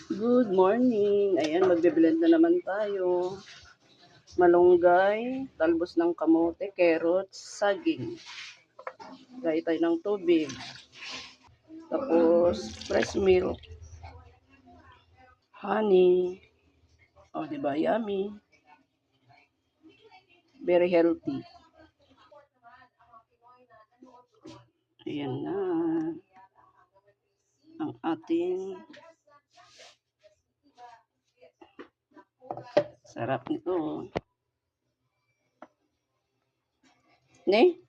Good morning. Ayan, magbe-blend na naman tayo. Malunggay, talbos ng kamote, carrots, saging. Gaya tayo ng tubig. Tapos, fresh milk, honey. O, diba? Yummy. Very healthy. Ayan na. Ang ating sarap nito. Ne?